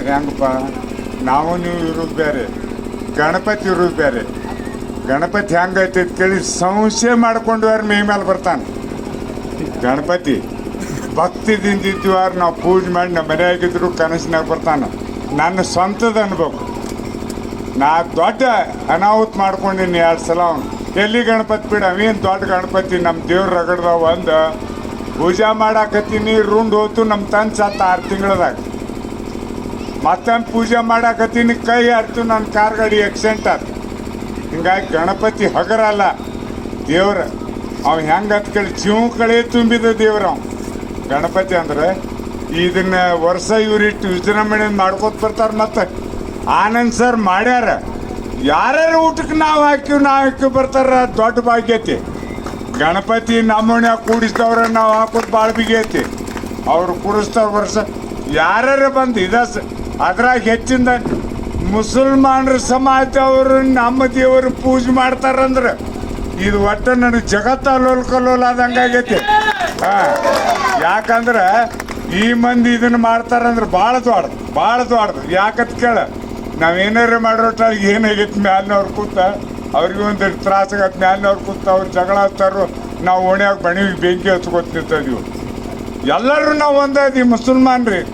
ಹೆಂಗಪ್ಪ, ನಾವು ನೀವು ಇರೋದು ಬೇರೆ, ಗಣಪತಿ ಇರೋದು ಬೇರೆ. ಗಣಪತಿ ಹೆಂಗೈತೆ ಅಂತ ಕೇಳಿ ಸಂಶಯ ಮಾಡ್ಕೊಂಡು ಯಾರು ಮೇ ಮೇಲೆ ಬರ್ತಾನೆ. ಗಣಪತಿ ಭಕ್ತಿದಿಂದ ಇದ್ದೀವಾರು ನಾವು ಪೂಜೆ ಮಾಡಿ ನಮ್ಮ ಮನೆಯಾಗಿದ್ರು ಕನಸಿನಾಗ ಬರ್ತಾನೆ. ನನ್ನ ಸ್ವಂತದ ಅನ್ಬೇಕು. ನಾ ದೊಡ್ಡ ಅನಾಹುತ ಮಾಡ್ಕೊಂಡಿನಿ 2 ಸಲ. ಅವನು ಎಲ್ಲಿ ಗಣಪತಿ ಬಿಡ, ಅವೇನು ದೊಡ್ಡ ಗಣಪತಿ ನಮ್ಮ ದೇವ್ರ ರಗಡ್ದಾವ. ಒಂದು ಪೂಜೆ ಮಾಡಾಕತ್ತೀನಿ, ರುಂಡ್ ಹೋತು ನಮ್ಮ ತಂದು ಸತ್ತ 6 ತಿಂಗಳದಾಗ. ಮತ್ತೊಂದು ಪೂಜೆ ಮಾಡಾಕತ್ತೀನಿ, ಕೈ ಹರಿತು, ನನ್ನ ಕಾರ್ ಗಾಡಿ ಆಕ್ಸಿಡೆಂಟ್ ಆಯ್ತು. ಹಿಂಗಾಗಿ ಗಣಪತಿ ಹಗರಲ್ಲ ದೇವ್ರ. ಅವ ಹೆಂಗೆ ಅಂತ ಕೇಳಿ ಜೀವ ಕಳೆ ತುಂಬಿದ ದೇವ್ರ ಅವ ಗಣಪತಿ. ಅಂದ್ರೆ ಇದನ್ನ ವರ್ಷ ಇವ್ರಿಟ್ಟು ವಿಜೃಂಭಣೆ ಮಾಡ್ಕೋತ ಬರ್ತಾರೆ. ಮತ್ತು ಆನಂದ್ ಸರ್ ಮಾಡ್ಯಾರ. ಯಾರ್ಯಾರು ಊಟಕ್ಕೆ ನಾವು ಹಾಕಿ ಬರ್ತಾರ, ದೊಡ್ಡ ಭಾಗ್ಯತೆ. ಗಣಪತಿ ನಮ್ಮನ್ಯಾಗ ಕೂಡಿಸ್ತವ್ರ ನಾವು ಹಾಕೋದು ಭಾಳ ಬಿಗೈತಿ. ಅವ್ರು ಕೂಡಿಸ್ತಾರ ವರ್ಷ. ಯಾರ್ಯಾರು ಬಂದು ಅದ್ರಾಗ ಹೆಚ್ಚಿಂದ ಮುಸಲ್ಮಾನರ ಸಮಾಜದವರು ನಮ್ಮ ದೇವರು ಪೂಜೆ ಮಾಡ್ತಾರಂದ್ರೆ ಇದು ಒಟ್ಟು ನನಗೆ ಜಗತ್ತ ಅಲ್ಲೋಲ್ ಆದಂಗಾಗೈತಿ. ಯಾಕಂದ್ರೆ ಈ ಮಂದಿ ಇದನ್ನು ಮಾಡ್ತಾರಂದ್ರೆ ಭಾಳ ದೊಡ್ಡದು. ಯಾಕಂತ ಕೇಳ, ನಾವೇನಾರು ಮಾಡಿರೋಟ ಏನಾಗೈತಿ, ಮ್ಯಾಲಿನವ್ರು ಕೂತ ಅವ್ರಿಗೆ ಒಂದು ತ್ರಾಸಾಗತ್ತೆ. ಮ್ಯಾಲಿನವ್ರು ಕೂತ ಅವ್ರು ಜಗಳ ಹತ್ತಾರು, ನಾವು ಓಣ್ಯಾಗ ಬಣಿಗೆ ಬೆಂಕಿ ಹಚ್ಕೊತ ನಿಂತಿದ್ದೀವಿ. ಎಲ್ಲರೂ ನಾವು ಒಂದೇ ಮುಸಲ್ಮಾನ್ರಿ.